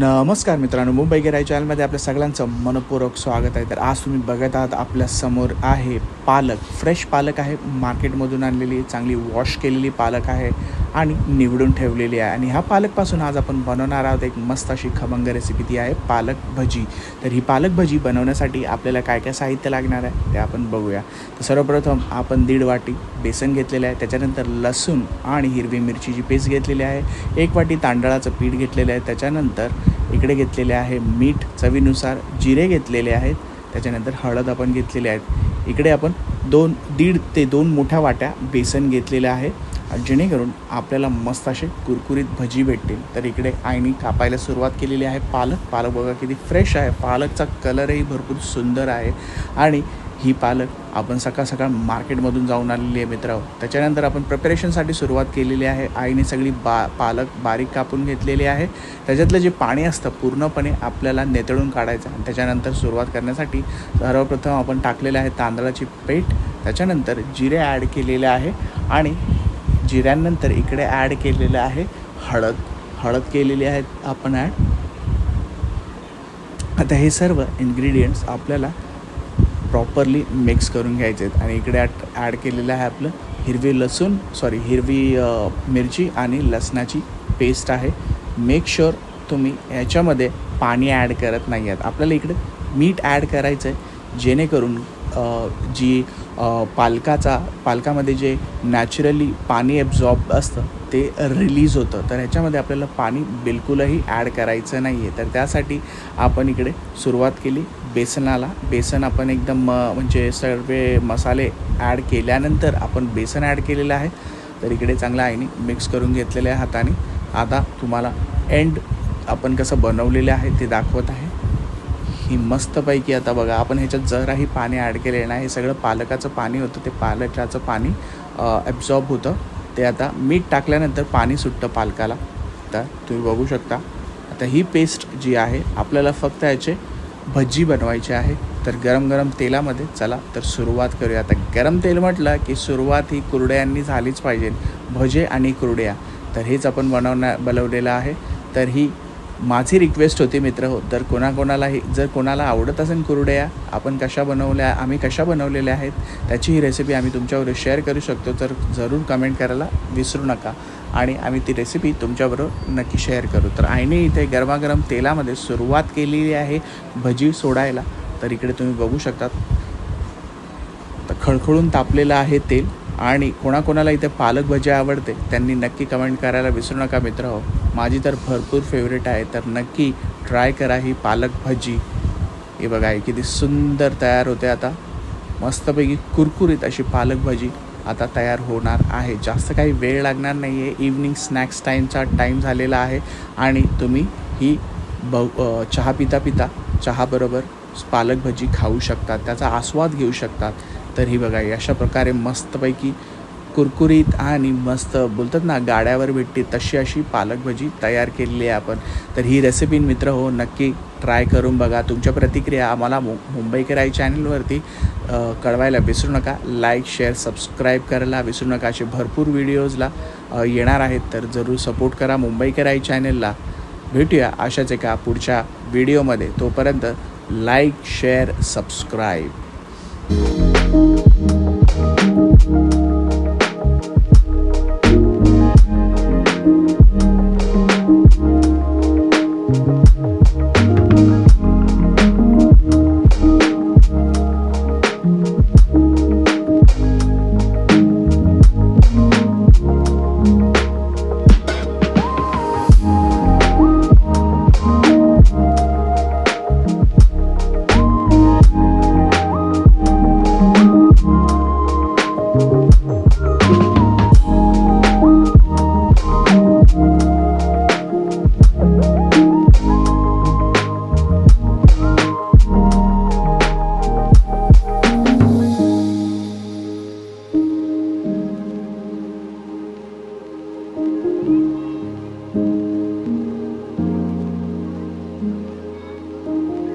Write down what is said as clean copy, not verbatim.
नमस्कार मित्रांनो, मुंबई गिराई चॅनलमध्ये आपल्या सगळ्यांचं मनपूर्वक स्वागत आहे. तर आज तुम्ही बघत आहात आपल्या समोर आहे पालक. फ्रेश पालक आहे, मार्केटमधून आणलेली चांगली वॉश केलेली पालक आहे आणि निवडून ठेवलेली आहे. आणि ह्या पालकपासून आज आपण बनवणार आहोत एक मस्त अशी खमंग रेसिपी, ती आहे पालक भजी. तर ही पालक भजी बनवण्यासाठी आपल्याला काय काय साहित्य लागणार आहे ते आपण बघूया. तर सर्वप्रथम आपण 1.5 वाटी बेसन घेतलेलं आहे, त्याच्यानंतर लसूण आणि हिरवी मिरचीची पेस्ट घेतलेली आहे, 1 वाटी तांदळाचं पीठ घेतलेलं आहे, त्याच्यानंतर इकडे घेतलेले आहे मीठ चवीनुसार, जिरे घेतलेले आहेत, त्याच्यानंतर हळद आपण घेतलेले आहेत. इकडे आपण 1.5 ते 2 मोठ्या वाट्या बेसन घेतलेल्या आहे, जेणेकरून आपल्याला मस्त असे कुरकुरीत भजी भेटतील. तर इकडे आईने कापायला सुरुवात केलेली आहे पालक बघा किती फ्रेश आहे, पालकचा कलरही भरपूर सुंदर आहे. आणि ही पालक आपण सकाळ मार्केटमधून जाऊन आलेली आहे मित्रांनो. त्याच्यानंतर आपण प्रिपरेशनसाठी सुरुवात केलेली आहे. आईने सगळी पालक बारीक कापून घेतलेली आहे. त्याच्यातलं जे पाणी असतं पूर्णपणे आपल्याला नेतळून काढायचं. आणि त्याच्यानंतर सुरुवात करण्यासाठी सर्वप्रथम आपण टाकलेले आहे तांदळाची पीठ, त्याच्यानंतर जिरे ॲड केलेले आहे आणि जिऱ्यानंतर इकडे ॲड केलेलं आहे हळद केलेली आहे आपण ॲड. आता हे सर्व इन्ग्रेडियंट्स आपल्याला प्रॉपरली मिक्स करून घ्यायचे आहेत. आणि इकडे ॲड केलेलं आहे आपलं हिरवी मिरची आणि लसणाची पेस्ट आहे. मेक शुअर तुम्ही ह्याच्यामध्ये पाणी ॲड करत नाही आहेत. आपल्याला इकडे मीठ ॲड करायचं आहे, जेणेकरून जी पालकामध्ये जे नॅचरली पाणी ॲब्झॉर्ब असतं ते रिलीज होतं. तर ह्याच्यामध्ये आपल्याला पाणी बिलकुलही ॲड करायचं नाही आहे. तर त्यासाठी आपण इकडे सुरुवात केली बेसन आपण एकदम म्हणजे सर्व मसाले ॲड केल्यानंतर आपण बेसन ॲड केलेलं आहे. तर इकडे चांगलं आईने मिक्स करून घेतलेलं आहे हाताने. आता तुम्हाला एंड आपण कसं बनवलेलं आहे ते दाखवत आहे. ही मस्तपैकी आता बघा, आपण ह्याच्यात जराही पाणी ॲड केलेलं नाही. हे सगळं पालकाचं पाणी होतं, ते पालकाचं पाणी ॲब्झॉर्ब होतं. ते आता मीठ टाकल्यानंतर पाणी सुटतं पालकाला. तर तुम्ही बघू शकता. आता ही पेस्ट जी आहे आपल्याला फक्त याचे भजी बनवायची आहे. तर गरम तेलामध्ये चला तर सुरुवात करूया. आता गरम तेल म्हटलं की सुरुवात ही कुरड्यांनी झालीच पाहिजे, भजे आणि कुरड्या. तर हेच आपण बनवलेलं आहे. तर ही माझी रिक्वेस्ट होती मित्र हो, तर जर कोणाला आवडत असेल कुरड्या आम्ही कशा बनवलेल्या आहेत त्याची ही रेसिपी आम्ही तुमच्याबरोबर शेअर करू शकतो. तर जरूर कमेंट करायला विसरू नका आणि आम्ही ती रेसिपी तुमच्याबरोबर नक्की शेअर करू. तर आईने इथे गरमागरम तेलामध्ये सुरुवात केलेली आहे भजी सोडायला. तर इकडे तुम्ही बघू शकता, तर खळखळून तापलेलं आहे तेल. आणि कोणाकोणाला इथे पालक भजी आवडते त्यांनी नक्की कमेंट करायला विसरू नका मित्र हो. माझी तर भरपूर फेवरेट आहे, तर नक्की ट्राय करा ही पालक भजी. हे बघा किती सुंदर तयार होते. आता मस्तपैकी कुरकुरीत अशी पालक भजी आता तयार होणार आहे. जास्त काही वेळ लागणार नाही आहे. इव्हनिंग स्नॅक्स टाईम झालेला आहे आणि तुम्ही ही चहा पिता चहाबरोबर पालक भजी खाऊ शकतात, त्याचा आस्वाद घेऊ शकतात. तर ही बघा अशा प्रकारे मस्तपैकी कुरकुरीत आणि मस्त बोलतात ना गाड्यावर भेटते तशी अशी पालक भजी तयार केलेली आहे आपण. तर ही रेसिपी मित्र हो नक्की ट्राय करून बघा. तुमच्या प्रतिक्रिया आम्हाला मुंबई गिराई चॅनलवरती कळवायला विसरू नका. लाईक शेअर सबस्क्राईब करायला विसरू नका. असे भरपूर व्हिडिओजला येणार आहेत, तर जरूर सपोर्ट करा मुंबई गिराई चॅनलला. भेटूया अशाच एका पुढच्या व्हिडिओमध्ये. तोपर्यंत लाईक शेअर सबस्क्राईब.